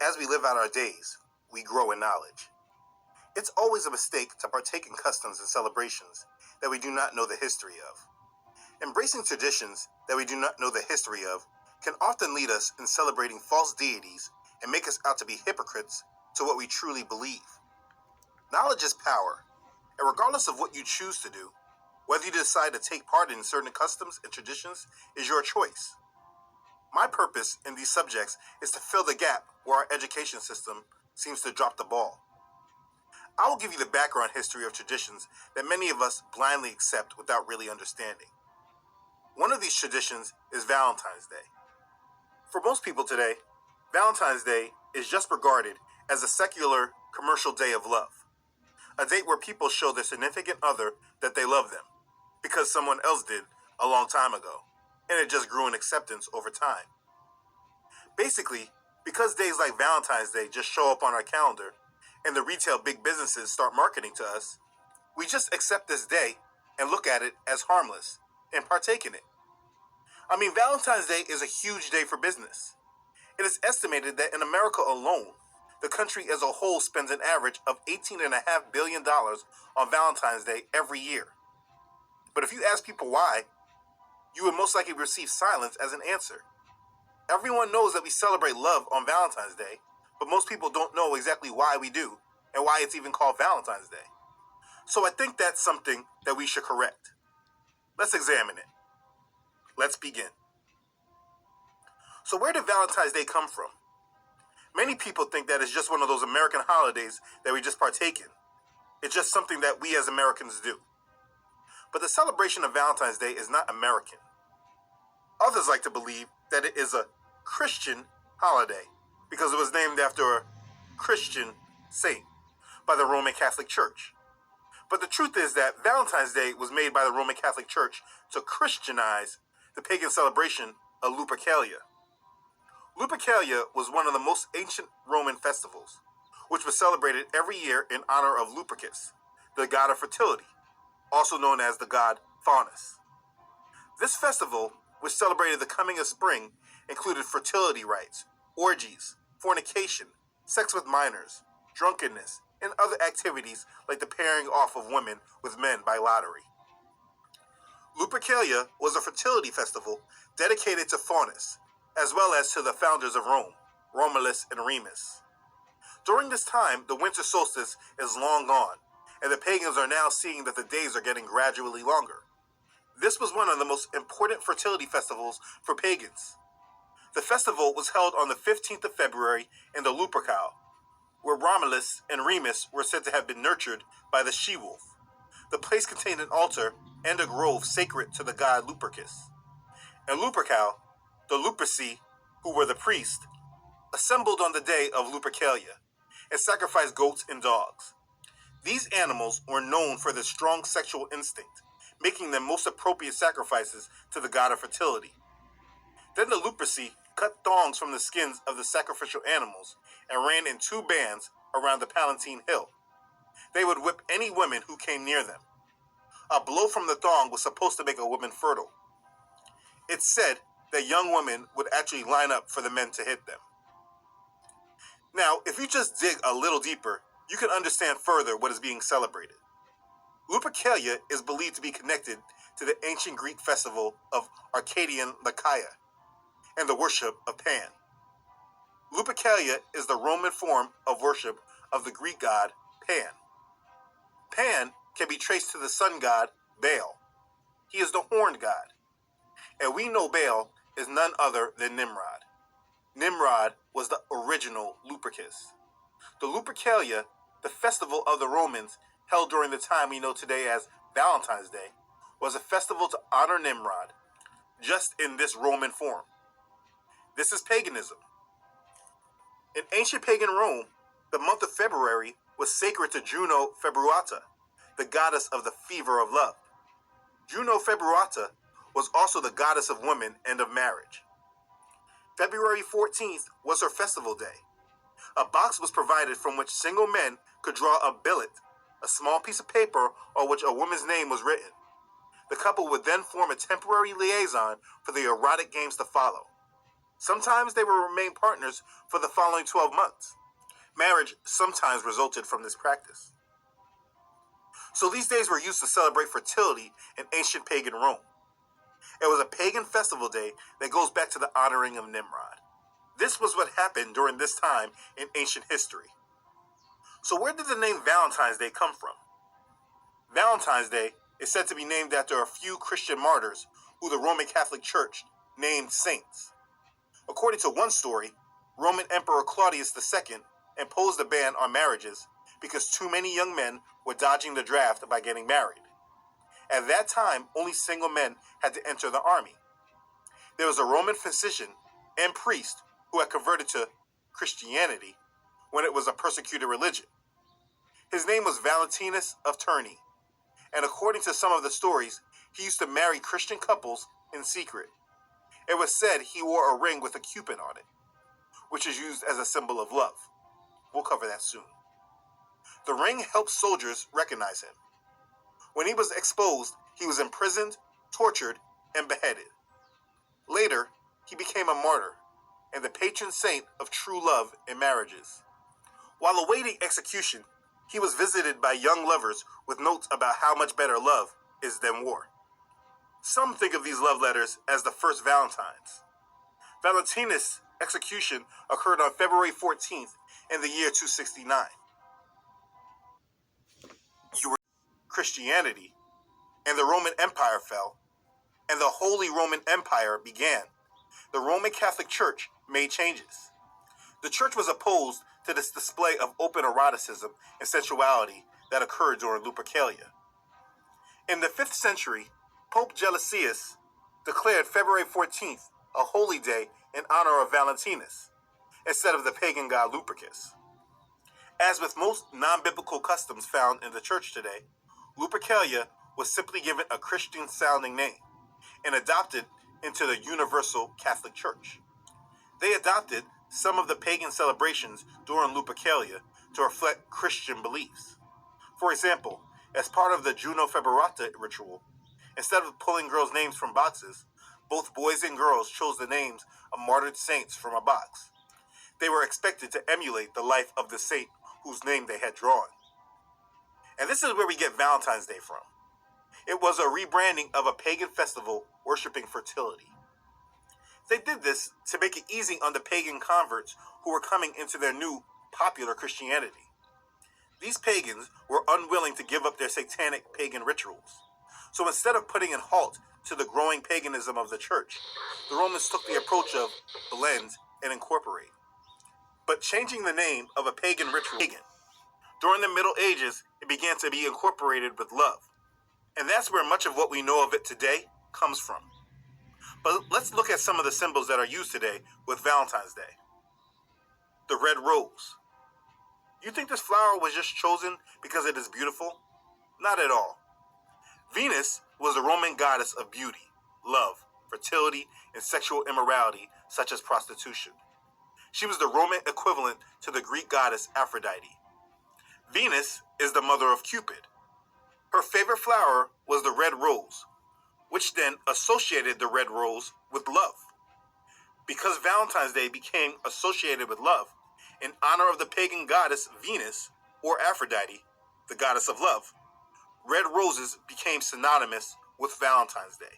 as we live out our days, we grow in knowledge. It's always a mistake to partake in customs and celebrations that we do not know the history of. Embracing traditions that we do not know the history of can often lead us in celebrating false deities and make us out to be hypocrites to what we truly believe. Knowledge is power, and regardless of what you choose to do, whether you decide to take part in certain customs and traditions is your choice. My purpose in these subjects is to fill the gap where our education system seems to drop the ball. I will give you the background history of traditions that many of us blindly accept without really understanding. One of these traditions is Valentine's Day. For most people today, Valentine's Day is just regarded as a secular, commercial day of love. A date where people show their significant other that they love them, because someone else did a long time ago, and it just grew in acceptance over time. Basically, because days like Valentine's Day just show up on our calendar, and the retail big businesses start marketing to us, we just accept this day and look at it as harmless and partake in it. I mean, Valentine's Day is a huge day for business. It is estimated that in America alone, the country as a whole spends an average of $18.5 billion on Valentine's Day every year. But if you ask people why, you would most likely receive silence as an answer. Everyone knows that we celebrate love on Valentine's Day, but most people don't know exactly why we do and why it's even called Valentine's Day. So I think that's something that we should correct. Let's examine it. Let's begin. So where did Valentine's Day come from? Many people think that it's just one of those American holidays that we just partake in. It's just something that we as Americans do. But the celebration of Valentine's Day is not American. Others like to believe that it is a Christian holiday because it was named after a Christian saint by the Roman Catholic Church. But the truth is that Valentine's Day was made by the Roman Catholic Church to Christianize the pagan celebration of Lupercalia. Lupercalia was one of the most ancient Roman festivals, which was celebrated every year in honor of Lupercus, the god of fertility, also known as the god Faunus. This festival, which celebrated the coming of spring, included fertility rites, orgies, fornication, sex with minors, drunkenness, and other activities like the pairing off of women with men by lottery. Lupercalia was a fertility festival dedicated to Faunus, as well as to the founders of Rome, Romulus and Remus. During this time, the winter solstice is long gone, and the pagans are now seeing that the days are getting gradually longer. This was one of the most important fertility festivals for pagans. The festival was held on the 15th of February in the Lupercal, where Romulus and Remus were said to have been nurtured by the she-wolf. The place contained an altar and a grove sacred to the god Lupercus. In Lupercal, the Luperci, who were the priests, assembled on the day of Lupercalia and sacrificed goats and dogs. These animals were known for their strong sexual instinct, making them most appropriate sacrifices to the god of fertility. Then the Luperci cut thongs from the skins of the sacrificial animals and ran in two bands around the Palatine Hill. They would whip any woman who came near them. A blow from the thong was supposed to make a woman fertile. It's said that young women would actually line up for the men to hit them. Now, if you just dig a little deeper, you can understand further what is being celebrated. Lupercalia is believed to be connected to the ancient Greek festival of Arcadian Lycaea and the worship of Pan. Lupercalia is the Roman form of worship of the Greek god Pan. Pan can be traced to the sun god Baal. He is the horned god. And we know Baal is none other than Nimrod. Nimrod was the original Lupercus. The Lupercalia, the festival of the Romans, held during the time we know today as Valentine's Day, was a festival to honor Nimrod, just in this Roman form. This is paganism. In ancient pagan Rome, the month of February was sacred to Juno Februata, the goddess of the fever of love. Juno Februata was also the goddess of women and of marriage. February 14th was her festival day. A box was provided from which single men could draw a billet, a small piece of paper on which a woman's name was written. The couple would then form a temporary liaison for the erotic games to follow. Sometimes they would remain partners for the following 12 months. Marriage sometimes resulted from this practice. So these days were used to celebrate fertility in ancient pagan Rome. It was a pagan festival day that goes back to the honoring of Nimrod. This was what happened during this time in ancient history. So where did the name Valentine's Day come from? Valentine's Day is said to be named after a few Christian martyrs who the Roman Catholic Church named saints. According to one story, Roman Emperor Claudius II imposed a ban on marriages because too many young men were dodging the draft by getting married. At that time, only single men had to enter the army. There was a Roman physician and priest who had converted to Christianity when it was a persecuted religion. His name was Valentinus of Terni, and according to some of the stories, he used to marry Christian couples in secret. It was said he wore a ring with a cupid on it, which is used as a symbol of love. We'll cover that soon. The ring helped soldiers recognize him. When he was exposed, he was imprisoned, tortured, and beheaded. Later, he became a martyr and the patron saint of true love in marriages. While awaiting execution, he was visited by young lovers with notes about how much better love is than war. Some think of these love letters as the first Valentines. Valentinus' execution occurred on February 14th in the year 269. Christianity, and the Roman Empire fell, and the Holy Roman Empire began. The Roman Catholic Church made changes. The church was opposed to this display of open eroticism and sensuality that occurred during Lupercalia. In the 5th century, Pope Gelasius declared February 14th a holy day in honor of Valentinus, instead of the pagan god Lupercus. As with most non-biblical customs found in the church today, Lupercalia was simply given a Christian-sounding name and adopted into the Universal Catholic Church. They adopted some of the pagan celebrations during Lupercalia to reflect Christian beliefs. For example, as part of the Juno Feberata ritual, instead of pulling girls' names from boxes, both boys and girls chose the names of martyred saints from a box. They were expected to emulate the life of the saint whose name they had drawn. And this is where we get Valentine's Day from. It was a rebranding of a pagan festival worshiping fertility. They did this to make it easy on the pagan converts who were coming into their new popular Christianity. These pagans were unwilling to give up their satanic pagan rituals. So instead of putting a halt to the growing paganism of the church, the Romans took the approach of blend and incorporate. But changing the name of a pagan ritual, during the Middle Ages, it began to be incorporated with love. And that's where much of what we know of it today comes from. But let's look at some of the symbols that are used today with Valentine's Day. The red rose. You think this flower was just chosen because it is beautiful? Not at all. Venus was the Roman goddess of beauty, love, fertility, and sexual immorality, such as prostitution. She was the Roman equivalent to the Greek goddess Aphrodite. Venus is the mother of Cupid. Her favorite flower was the red rose, which then associated the red rose with love. Because Valentine's Day became associated with love, in honor of the pagan goddess Venus, or Aphrodite, the goddess of love, red roses became synonymous with Valentine's Day.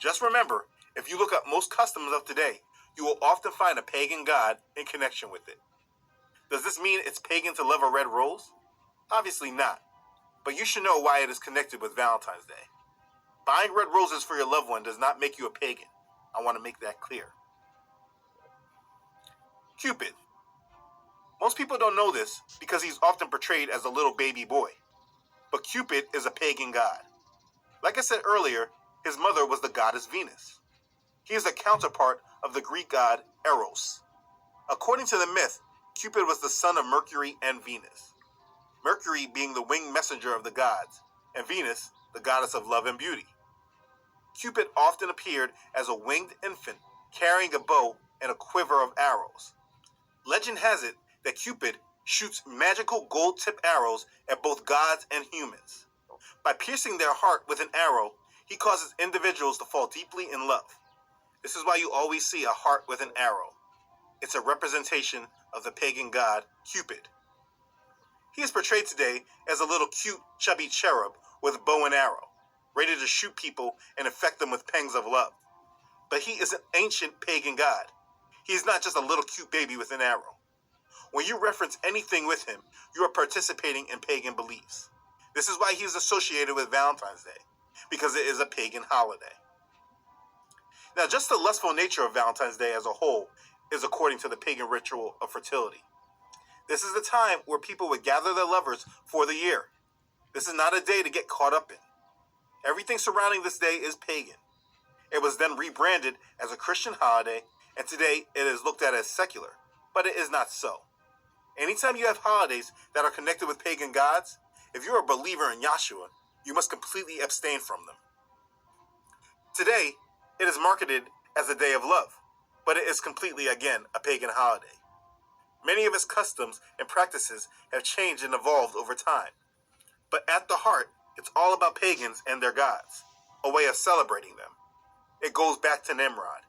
Just remember, if you look up most customs of today, you will often find a pagan god in connection with it. Does this mean it's pagan to love a red rose? Obviously not, but you should know why it is connected with Valentine's Day. Buying red roses for your loved one does not make you a pagan. I want to make that clear. Cupid. Most people don't know this because he's often portrayed as a little baby boy. But Cupid is a pagan god. Like I said earlier, his mother was the goddess Venus. He is a counterpart of the Greek god Eros. According to the myth, Cupid was the son of Mercury and Venus. Mercury being the winged messenger of the gods, and Venus, the goddess of love and beauty. Cupid often appeared as a winged infant carrying a bow and a quiver of arrows. Legend has it that Cupid shoots magical gold-tipped arrows at both gods and humans. By piercing their heart with an arrow, he causes individuals to fall deeply in love. This is why you always see a heart with an arrow. It's a representation of the pagan god Cupid. He is portrayed today as a little cute, chubby cherub with a bow and arrow, ready to shoot people and infect them with pangs of love. But he is an ancient pagan god. He is not just a little cute baby with an arrow. When you reference anything with him, you are participating in pagan beliefs. This is why he is associated with Valentine's Day, because it is a pagan holiday. Now, just the lustful nature of Valentine's Day as a whole is according to the pagan ritual of fertility. This is the time where people would gather their lovers for the year. This is not a day to get caught up in. Everything surrounding this day is pagan. It was then rebranded as a Christian holiday, and today it is looked at as secular, but it is not so. Anytime you have holidays that are connected with pagan gods, if you're a believer in Yahshua, you must completely abstain from them. Today, it is marketed as a day of love, but it is completely, again, a pagan holiday. Many of its customs and practices have changed and evolved over time. But at the heart, it's all about pagans and their gods, a way of celebrating them. It goes back to Nimrod.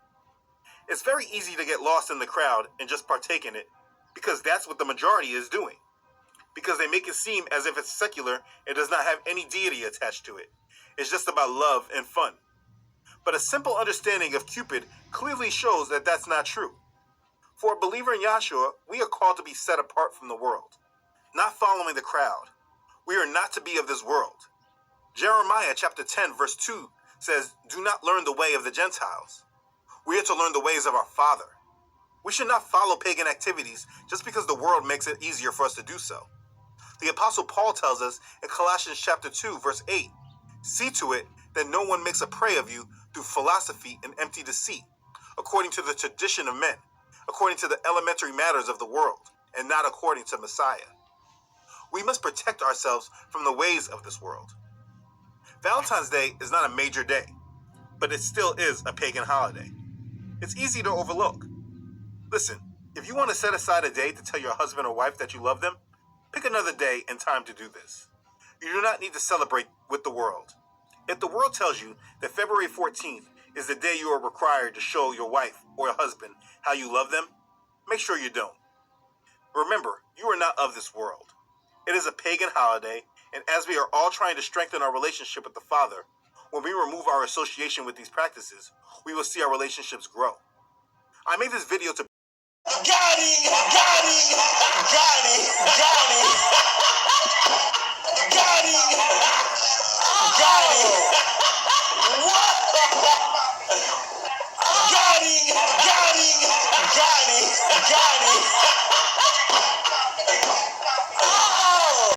It's very easy to get lost in the crowd and just partake in it, because that's what the majority is doing. Because they make it seem as if it's secular and does not have any deity attached to it. It's just about love and fun. But a simple understanding of Cupid clearly shows that that's not true. For a believer in Yahshua, we are called to be set apart from the world, not following the crowd. We are not to be of this world. Jeremiah chapter 10 verse 2 says, "Do not learn the way of the Gentiles." We are to learn the ways of our Father. We should not follow pagan activities just because the world makes it easier for us to do so. The Apostle Paul tells us in Colossians chapter 2 verse 8, "See to it that no one makes a prey of you through philosophy and empty deceit, according to the tradition of men, according to the elementary matters of the world, and not according to Messiah." We must protect ourselves from the ways of this world. Valentine's Day is not a major day, but it still is a pagan holiday. It's easy to overlook. Listen, if you want to set aside a day to tell your husband or wife that you love them, pick another day and time to do this. You do not need to celebrate with the world. If the world tells you that February 14th is the day you are required to show your wife or your husband how you love them, make sure you don't. Remember, you are not of this world. It is a pagan holiday, and as we are all trying to strengthen our relationship with the Father, when we remove our association with these practices, we will see our relationships grow. I made this video to